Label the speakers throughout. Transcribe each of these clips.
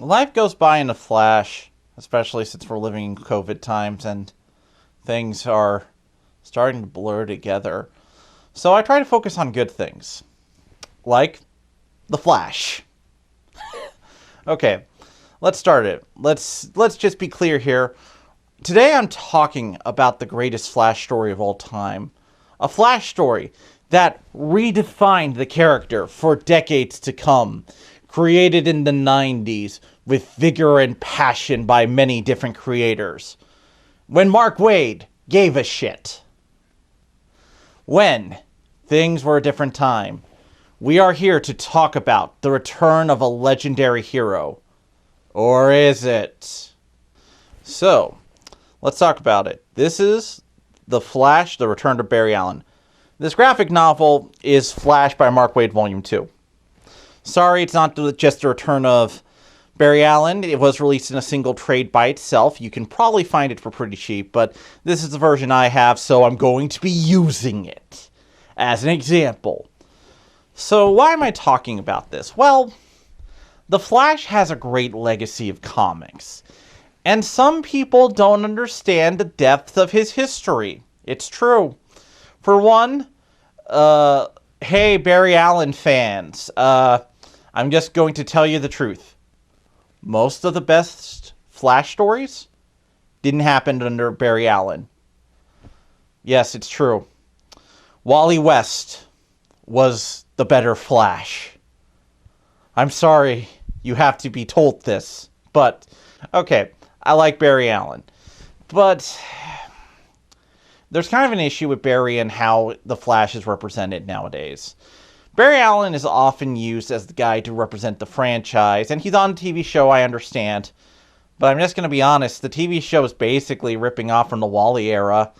Speaker 1: Life goes by in a flash, especially since we're living in COVID times and things are starting to blur together. So I try to focus on good things, like the Flash. Okay, let's start it. Let's just be clear here. Today I'm talking about the greatest Flash story of all time. A Flash story that redefined the character for decades to come. Created in the 90s with vigor and passion by many different creators. When Mark Waid gave a shit. When things were a different time. We are here to talk about the return of a legendary hero. Or is it? So, let's talk about it. This is The Flash, The Return of Barry Allen. This graphic novel is Flash by Mark Waid Volume 2. Sorry, it's not just the return of Barry Allen. It was released in a single trade by itself. You can probably find it for pretty cheap, but this is the version I have, so I'm going to be using it as an example. So why am I talking about this? Well, The Flash has a great legacy of comics, and some people don't understand the depth of his history. It's true. For one, hey, Barry Allen fans, I'm just going to tell you the truth. Most of the best Flash stories didn't happen under Barry Allen. Yes, it's true. Wally West was the better Flash. I'm sorry you have to be told this, but okay, I like Barry Allen. But there's kind of an issue with Barry and how the Flash is represented nowadays. Barry Allen is often used as the guy to represent the franchise, and he's on a TV show, I understand. But I'm just going to be honest, the TV show is basically ripping off from the Wally era.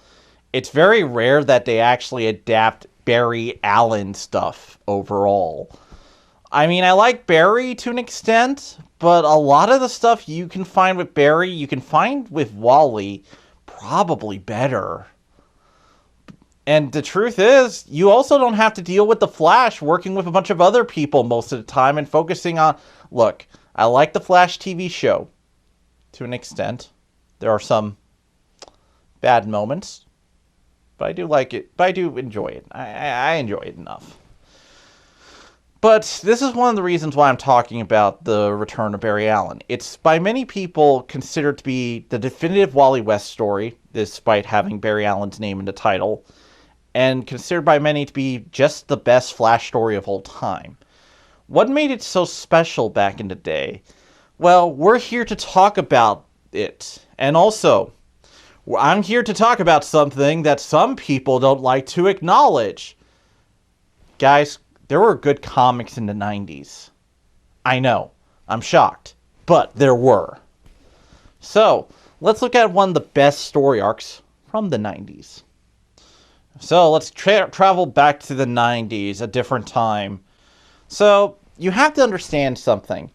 Speaker 1: It's very rare that they actually adapt Barry Allen stuff overall. I mean, I like Barry to an extent, but a lot of the stuff you can find with Barry, you can find with Wally probably better. And the truth is, you also don't have to deal with the Flash working with a bunch of other people most of the time and focusing on... Look, I like the Flash TV show to an extent. There are some bad moments, but I do like it. But I do enjoy it. I enjoy it enough. But this is one of the reasons why I'm talking about the return of Barry Allen. It's by many people considered to be the definitive Wally West story, despite having Barry Allen's name in the title, and considered by many to be just the best Flash story of all time. What made it so special back in the day? Well, we're here to talk about it. And also, I'm here to talk about something that some people don't like to acknowledge. Guys, there were good comics in the 90s. I know, I'm shocked, but there were. So, let's look at one of the best story arcs from the 90s. So let's travel back to the 90s, a different time. So you have to understand something.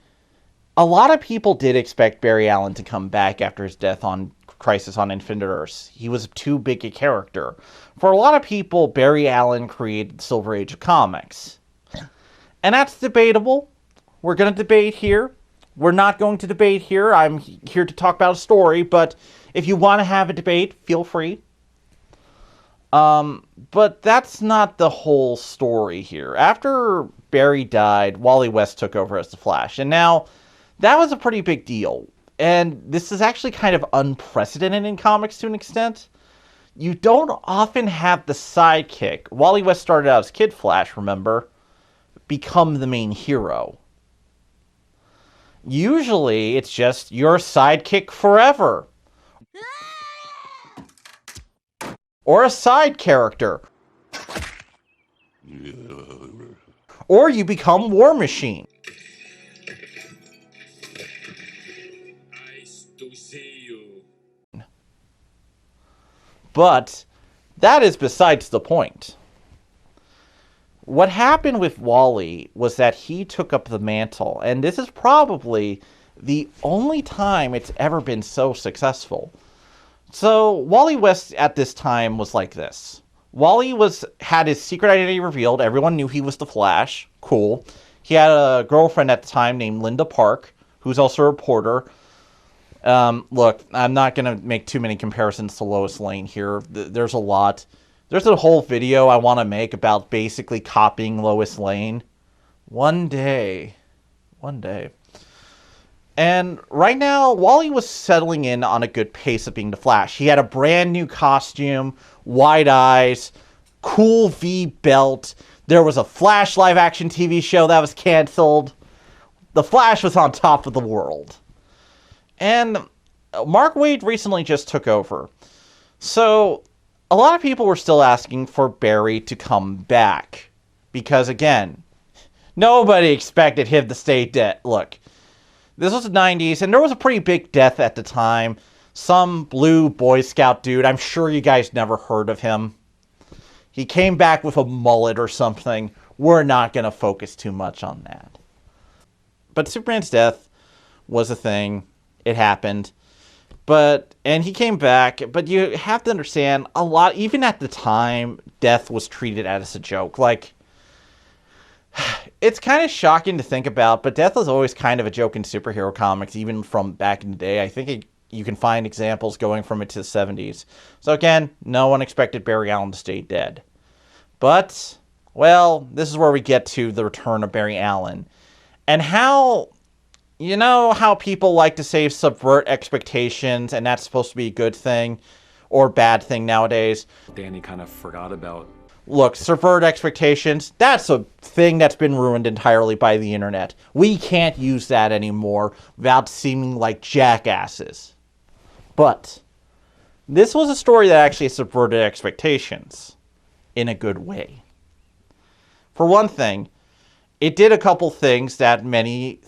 Speaker 1: A lot of people did expect Barry Allen to come back after his death on Crisis on Infinite Earths. He was too big a character. For a lot of people, Barry Allen created the Silver Age of comics. And that's debatable. We're going to debate here. We're not going to debate here. I'm here to talk about a story, but if you want to have a debate, feel free. But that's not the whole story here. After Barry died, Wally West took over as the Flash. And now, that was a pretty big deal. And this is actually kind of unprecedented in comics to an extent. You don't often have the sidekick. Wally West started out as Kid Flash, remember? Become the main hero. Usually, it's just your sidekick forever. Or a side character. Or you become War Machine. Nice to see you. But that is besides the point. What happened with Wally was that he took up the mantle, and this is probably the only time it's ever been so successful. So, Wally West at this time was like this. Wally had his secret identity revealed. Everyone knew he was the Flash. Cool. He had a girlfriend at the time named Linda Park, who's also a reporter. Look, I'm not going to make too many comparisons to Lois Lane here. There's a lot. There's a whole video I want to make about basically copying Lois Lane. One day. One day. And right now, Wally was settling in on a good pace of being the Flash. He had a brand new costume, wide eyes, cool V belt. There was a Flash live-action TV show that was canceled. The Flash was on top of the world. And Mark Waid recently just took over. So, a lot of people were still asking for Barry to come back. Because, again, nobody expected him to stay dead. Look, this was the 90s, and there was a pretty big death at the time. Some blue Boy Scout dude. I'm sure you guys never heard of him. He came back with a mullet or something. We're not going to focus too much on that. But Superman's death was a thing. It happened. And he came back. But you have to understand, a lot, even at the time, death was treated as a joke. Like, it's kind of shocking to think about, but death was always kind of a joke in superhero comics, even from back in the day. I think you can find examples going from it to the 70s. So again, no one expected Barry Allen to stay dead. But, well, this is where we get to the return of Barry Allen. And how, you know how people like to say subvert expectations, and that's supposed to be a good thing or bad thing nowadays?
Speaker 2: Danny kind of forgot about.
Speaker 1: Look, subvert expectations, that's a thing that's been ruined entirely by the internet. We can't use that anymore without seeming like jackasses. But this was a story that actually subverted expectations in a good way. For one thing, it did a couple things that many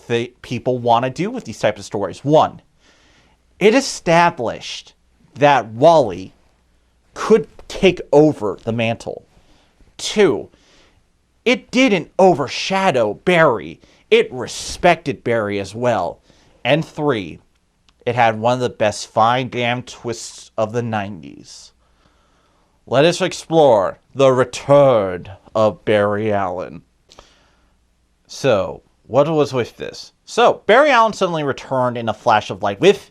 Speaker 1: people want to do with these types of stories. One, it established that Wally could take over the mantle. Two, it didn't overshadow Barry. It respected Barry as well. And three, it had one of the best fine damn twists of the 90s. Let us explore the return of Barry Allen. So, what was with this? So, Barry Allen suddenly returned in a flash of light with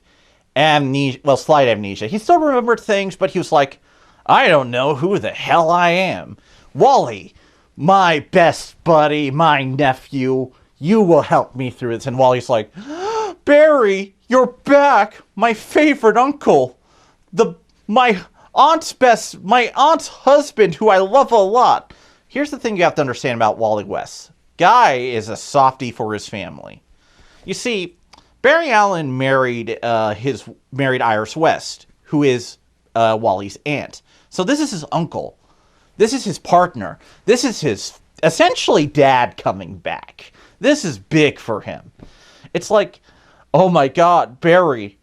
Speaker 1: amnesia, well, slight amnesia. He still remembered things, but he was like, I don't know who the hell I am. Wally, my best buddy, my nephew, you will help me through this. And Wally's like, Barry, you're back, my favorite uncle, my aunt's husband, who I love a lot. Here's the thing you have to understand about Wally West. Guy is a softie for his family. You see, Barry Allen married Iris West, who is Wally's aunt. So this is his uncle. This is his partner. This is his, essentially, dad coming back. This is big for him. It's like, oh my God, Barry,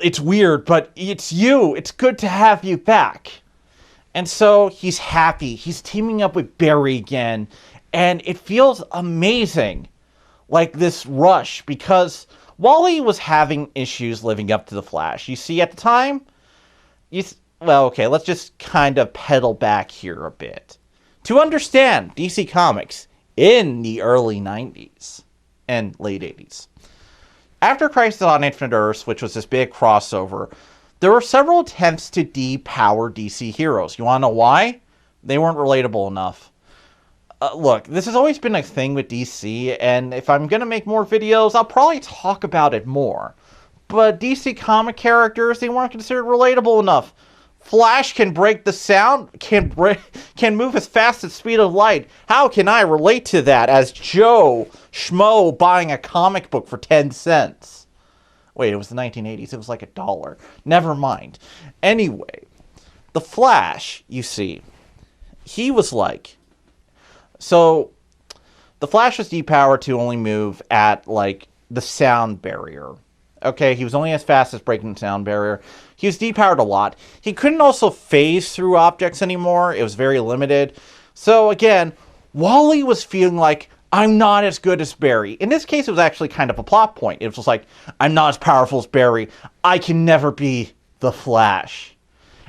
Speaker 1: it's weird, but it's you. It's good to have you back. And so he's happy. He's teaming up with Barry again. And it feels amazing, like this rush, because Wally was having issues living up to the Flash. You see, at the time, well, okay, let's just kind of pedal back here a bit. To understand DC Comics in the early 90s and late 80s. After Crisis on Infinite Earths, which was this big crossover, there were several attempts to depower DC heroes. You want to know why? They weren't relatable enough. Look, this has always been a thing with DC, and if I'm going to make more videos, I'll probably talk about it more. But DC comic characters, they weren't considered relatable enough. Flash can break the sound, can move as fast as the speed of light. How can I relate to that as Joe Schmo buying a comic book for 10 cents? Wait, it was the 1980s. It was like $1. Never mind. Anyway, the Flash, you see, he was like... So, the Flash was depowered to only move at, like, the sound barrier. Okay, he was only as fast as breaking the sound barrier. He was depowered a lot. He couldn't also phase through objects anymore. It was very limited. So, again, Wally was feeling like, I'm not as good as Barry. In this case, it was actually kind of a plot point. It was just like, I'm not as powerful as Barry. I can never be the Flash.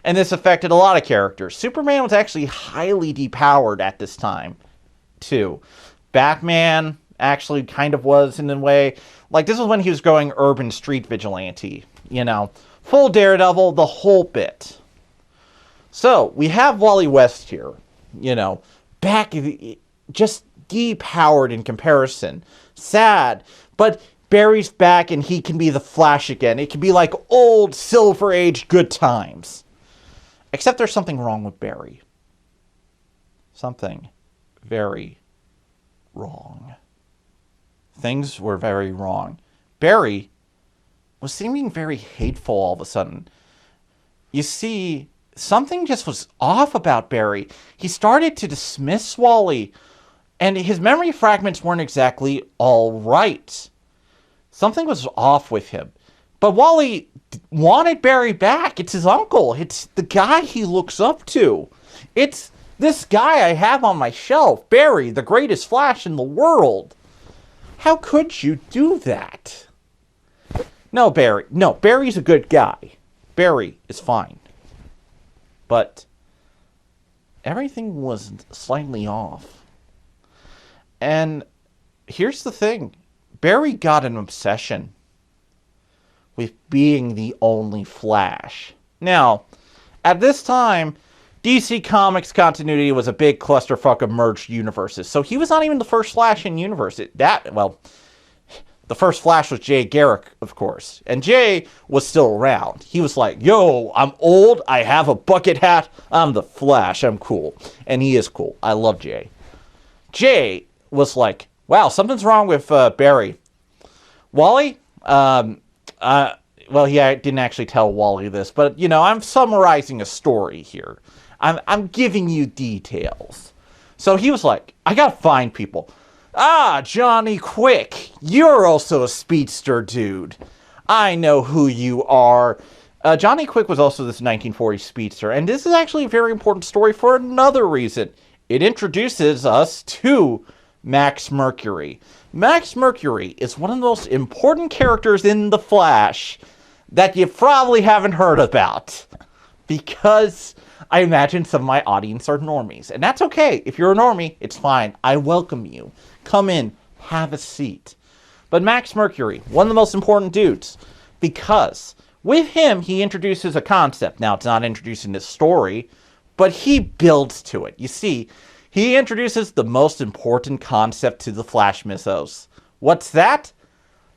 Speaker 1: And this affected a lot of characters. Superman was actually highly depowered at this time, too. Batman, actually kind of was in a way. Like, this is when he was going urban street vigilante, you know. Full Daredevil, the whole bit. So, we have Wally West here, you know, back, just depowered in comparison. Sad, but Barry's back and he can be the Flash again. It can be like old Silver Age good times. Except there's something wrong with Barry. Something very wrong. Things were very wrong. Barry was seeming very hateful all of a sudden. You see, something just was off about Barry. He started to dismiss Wally, and his memory fragments weren't exactly all right. Something was off with him. But Wally wanted Barry back. It's his uncle. It's the guy he looks up to. It's this guy I have on my shelf, Barry, the greatest Flash in the world. How could you do that? No, Barry. No, Barry's a good guy. Barry is fine. But everything was slightly off. And here's the thing. Barry got an obsession with being the only Flash. Now, at this time, DC Comics continuity was a big clusterfuck of merged universes. So he was not even the first Flash in universe. The first Flash was Jay Garrick, of course. And Jay was still around. He was like, yo, I'm old. I have a bucket hat. I'm the Flash. I'm cool. And he is cool. I love Jay. Jay was like, wow, something's wrong with Barry. Wally? Well, he didn't actually tell Wally this, but, you know, I'm summarizing a story here. I'm giving you details. So he was like, I gotta find people. Ah, Johnny Quick, you're also a speedster dude. I know who you are. Johnny Quick was also this 1940 speedster, and this is actually a very important story for another reason. It introduces us to Max Mercury. Max Mercury is one of the most important characters in The Flash that you probably haven't heard about. Because I imagine some of my audience are normies. And that's okay. If you're a normie, it's fine. I welcome you. Come in. Have a seat. But Max Mercury, one of the most important dudes. Because with him, he introduces a concept. Now, it's not introducing this story, but he builds to it. You see, he introduces the most important concept to the Flash mythos. What's that?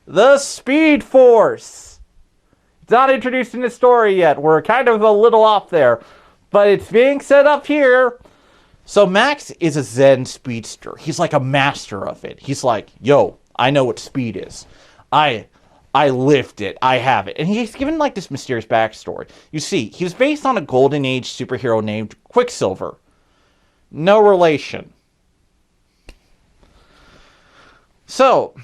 Speaker 1: The Speed Force. It's not introduced in the story yet. We're kind of a little off there. But it's being set up here. So Max is a Zen speedster. He's like a master of it. He's like, yo, I know what speed is. I lived it. I have it. And he's given like this mysterious backstory. You see, he was based on a Golden Age superhero named Quicksilver. No relation. So,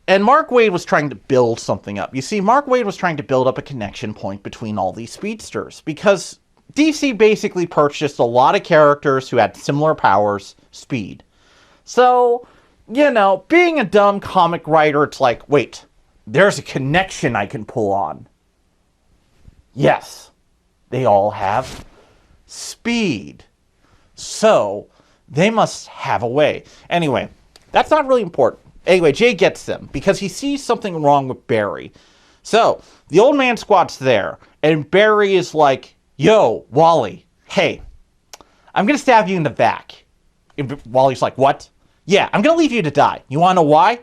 Speaker 1: and Mark Waid was trying to build something up. You see, Mark Waid was trying to build up a connection point between all these speedsters. Because DC basically purchased a lot of characters who had similar powers, speed. So, you know, being a dumb comic writer, it's like, wait, there's a connection I can pull on. Yes, they all have speed. So, they must have a way. Anyway, that's not really important. Anyway, Jay gets them because he sees something wrong with Barry. So, the old man squat's there, and Barry is like, yo, Wally, hey, I'm going to stab you in the back. And Wally's like, what? Yeah, I'm going to leave you to die. You want to know why?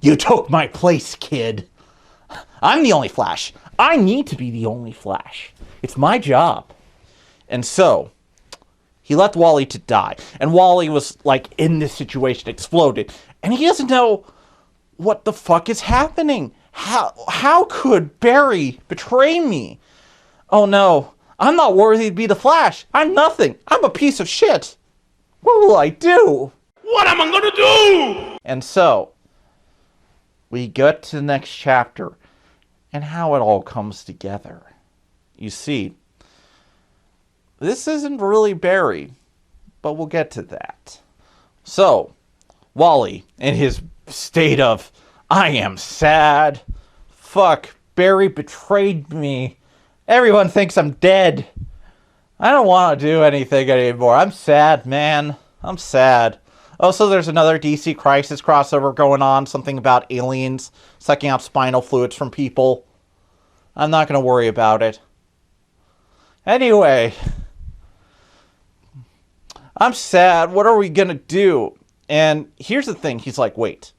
Speaker 1: You took my place, kid. I'm the only Flash. I need to be the only Flash. It's my job. And so, he left Wally to die. And Wally was, like, in this situation, exploded. And he doesn't know what the fuck is happening. How could Barry betray me? Oh, no. I'm not worthy to be the Flash. I'm nothing. I'm a piece of shit. What will I do?
Speaker 3: What am I gonna do?
Speaker 1: And so, we get to the next chapter and how it all comes together. You see, this isn't really Barry, but we'll get to that. So, Wally, in his state of, I am sad. Fuck, Barry betrayed me. Everyone thinks I'm dead. I don't want to do anything anymore. I'm sad, man. I'm sad. Also, there's another DC Crisis crossover going on. Something about aliens sucking out spinal fluids from people. I'm not going to worry about it. Anyway, I'm sad. What are we going to do? And here's the thing. He's like, wait,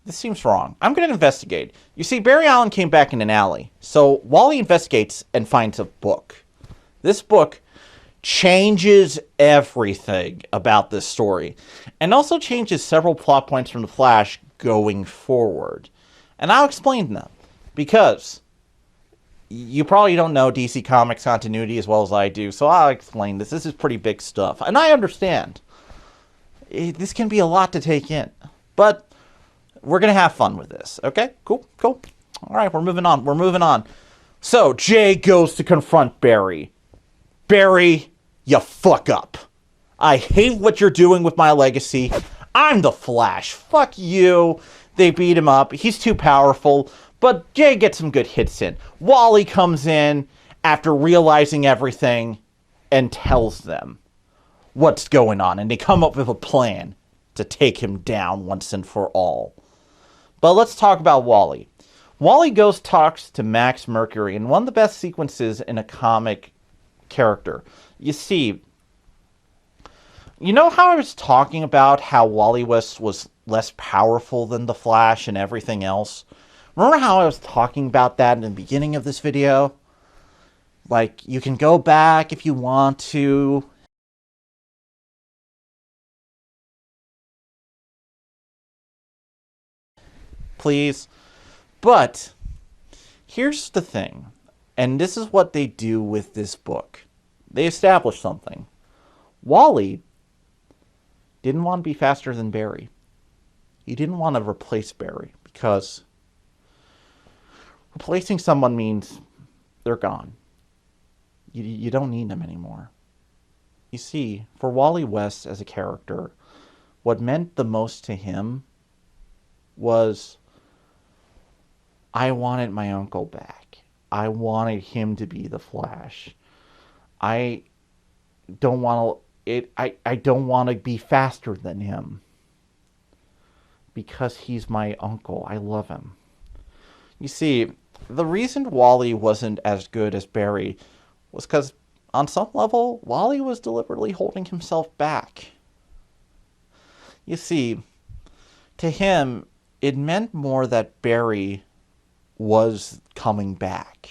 Speaker 1: this seems wrong. I'm going to investigate. You see, Barry Allen came back in an alley. So Wally investigates and finds a book. This book changes everything about this story. And also changes several plot points from The Flash going forward. And I'll explain them. Because you probably don't know DC Comics continuity as well as I do. So I'll explain this. This is pretty big stuff. And I understand. This can be a lot to take in. But we're going to have fun with this. Okay? Cool. All right, we're moving on. So, Jay goes to confront Barry. Barry, you fuck up. I hate what you're doing with my legacy. I'm the Flash. Fuck you. They beat him up. He's too powerful. But Jay gets some good hits in. Wally comes in after realizing everything and tells them what's going on. And they come up with a plan to take him down once and for all. But let's talk about Wally. Wally talks to Max Mercury in one of the best sequences in a comic character. You see, you know how I was talking about how Wally West was less powerful than the Flash and everything else? Remember how I was talking about that in the beginning of this video? Like, you can go back if you want to. Please. But here's the thing, and this is what they do with this book. They establish something. Wally didn't want to be faster than Barry. He didn't want to replace Barry because replacing someone means they're gone. You don't need them anymore. You see, for Wally West as a character, what meant the most to him was, I wanted my uncle back. I wanted him to be the Flash. I don't want to. I don't want to be faster than him because he's my uncle. I love him. You see, the reason Wally wasn't as good as Barry was because, on some level, Wally was deliberately holding himself back. You see, to him, it meant more that Barry was coming back.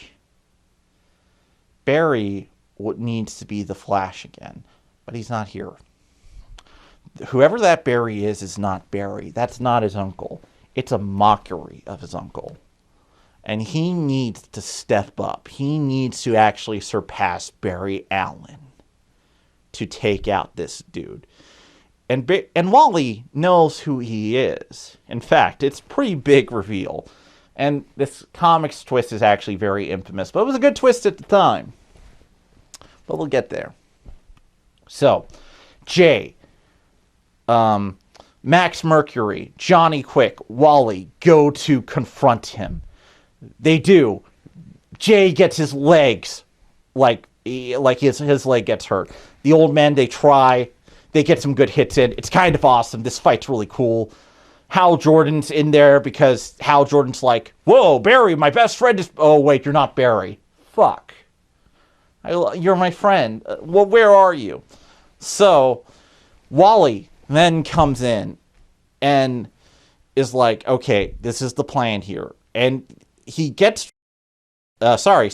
Speaker 1: Barry needs to be the Flash again, but he's not here. Whoever that Barry is not Barry. That's not his uncle. It's a mockery of his uncle. And he needs to step up. He needs to actually surpass Barry Allen to take out this dude. And Wally knows who he is. In fact, it's a pretty big reveal. And this comic's twist is actually very infamous. But it was a good twist at the time. But we'll get there. So, Jay, Max Mercury, Johnny Quick, Wally go to confront him. They do. Jay gets his legs, like his leg gets hurt. The old men, they try. They get some good hits in. It's kind of awesome. This fight's really cool. Hal Jordan's in there because Hal Jordan's like, whoa, Barry, my best friend is... Oh, wait, you're not Barry. Fuck. You're my friend. Well, where are you? So, Wally then comes in and is like, okay, this is the plan here. And he gets... Sorry.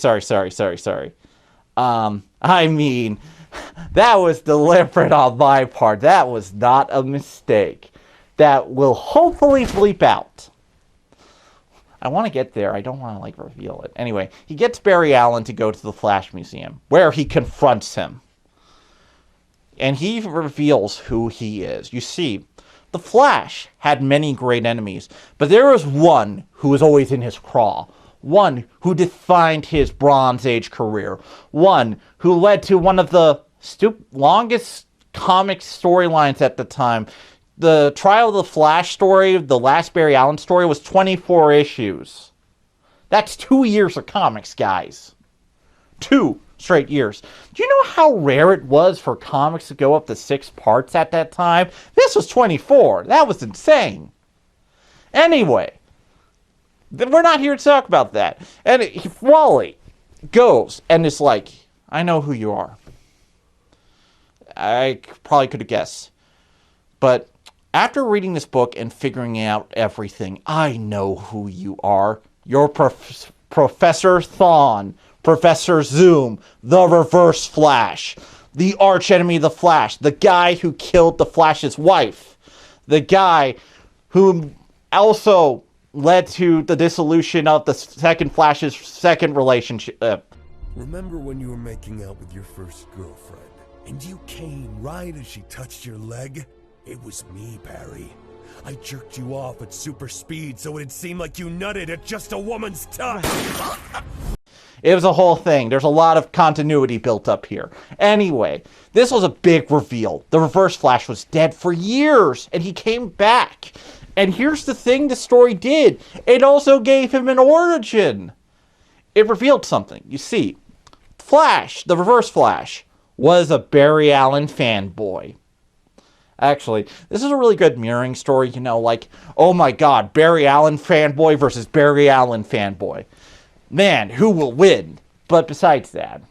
Speaker 1: I mean, that was deliberate on my part. That was not a mistake. That will hopefully bleep out. I want to get there. I don't want to, reveal it. Anyway, he gets Barry Allen to go to the Flash Museum, where he confronts him. And he reveals who he is. You see, the Flash had many great enemies, but there was one who was always in his craw. One who defined his Bronze Age career. One who led to one of the longest comic storylines at the time. The Trial of the Flash story, the last Barry Allen story, was 24 issues. That's 2 years of comics, guys. 2 straight years. Do you know how rare it was for comics to go up to 6 parts at that time? This was 24. That was insane. Anyway, we're not here to talk about that. And Wally goes and is like, I know who you are. I probably could have guessed. But after reading this book and figuring out everything, I know who you are. You're Professor Thawne, Professor Zoom, the Reverse Flash, the archenemy of the Flash, the guy who killed the Flash's wife, the guy who also led to the dissolution of the second Flash's second relationship.
Speaker 4: Remember when you were making out with your first girlfriend, and you came right as she touched your leg? It was me, Barry. I jerked you off at super speed so it'd seem like you nutted at just a woman's touch.
Speaker 1: It was a whole thing. There's a lot of continuity built up here. Anyway, this was a big reveal. The Reverse Flash was dead for years, and he came back. And here's the thing the story did. It also gave him an origin. It revealed something. You see, Flash, the Reverse Flash, was a Barry Allen fanboy. Actually, this is a really good mirroring story, you know, like, oh my god, Barry Allen fanboy versus Barry Allen fanboy. Man, who will win? But besides that,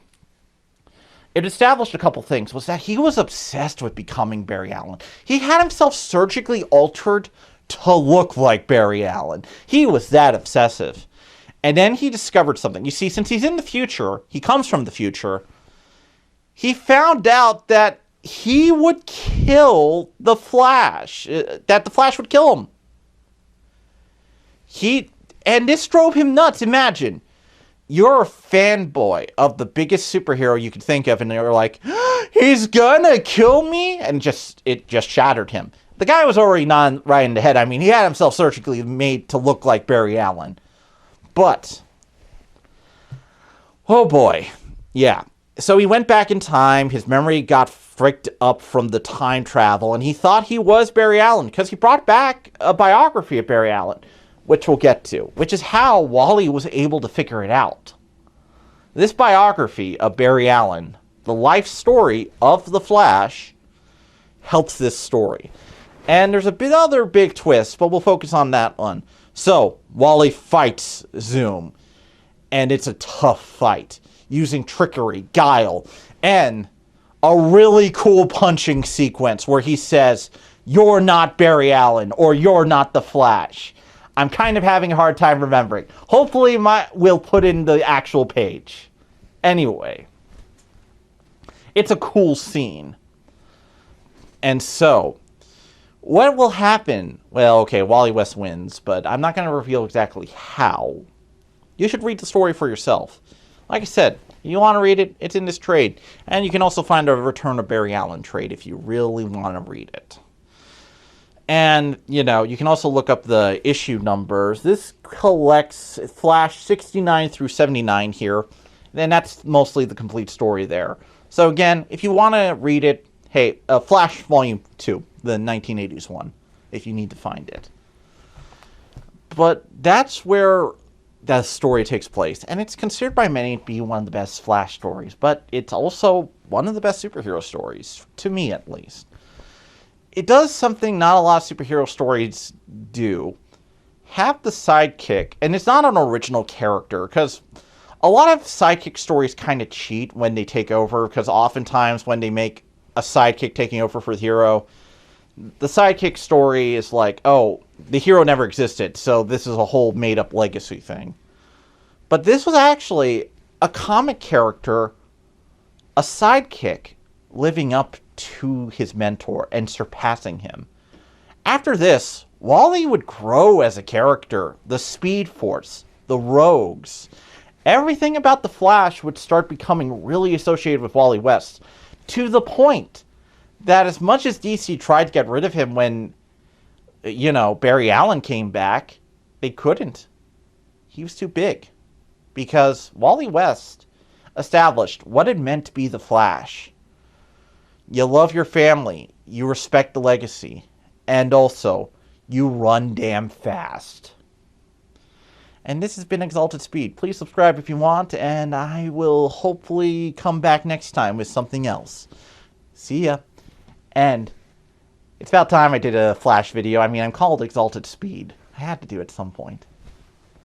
Speaker 1: it established a couple things. Was that he was obsessed with becoming Barry Allen. He had himself surgically altered to look like Barry Allen. He was that obsessive. And then he discovered something. You see, since he's in the future, he comes from the future, he found out that he would kill the Flash. That the Flash would kill him. And this drove him nuts. Imagine, you're a fanboy of the biggest superhero you could think of, and you're like, he's gonna kill me? And it just shattered him. The guy was already not right in the head. I mean, he had himself surgically made to look like Barry Allen. But, oh boy, yeah. So he went back in time, his memory got fricked up from the time travel, and he thought he was Barry Allen, because he brought back a biography of Barry Allen, which we'll get to, which is how Wally was able to figure it out. This biography of Barry Allen, the life story of the Flash, helps this story. And there's a bit other big twist, but we'll focus on that one. So, Wally fights Zoom, and it's a tough fight, using trickery, guile, and a really cool punching sequence where he says, "You're not Barry Allen," or "You're not the Flash." I'm kind of having a hard time remembering. Hopefully we'll put in the actual page. Anyway, it's a cool scene. And so, what will happen? Well, okay, Wally West wins, but I'm not going to reveal exactly how. You should read the story for yourself. Like I said, you want to read it, it's in this trade. And you can also find a Return of Barry Allen trade if you really want to read it. And, you know, you can also look up the issue numbers. This collects Flash 69 through 79 here. And that's mostly the complete story there. So again, if you want to read it, hey, Flash Volume 2, the 1980s one, if you need to find it. But that's where that story takes place. And it's considered by many to be one of the best Flash stories. But it's also one of the best superhero stories, to me at least. It does something not a lot of superhero stories do. Have the sidekick, and it's not an original character, because a lot of sidekick stories kind of cheat when they take over, because oftentimes when they make a sidekick taking over for the hero, the sidekick story is like, oh, the hero never existed, so this is a whole made-up legacy thing. But this was actually a comic character, a sidekick, living up to his mentor and surpassing him. After this, Wally would grow as a character. The Speed Force, the Rogues, everything about the Flash would start becoming really associated with Wally West, to the point that as much as DC tried to get rid of him when, you know, Barry Allen came back, they couldn't. He was too big. Because Wally West established what it meant to be the Flash. You love your family, you respect the legacy, and also, you run damn fast. And this has been Exalted Speed. Please subscribe if you want, and I will hopefully come back next time with something else. See ya. And it's about time I did a Flash video. I mean, I'm called Exalted Speed. I had to do it at some point.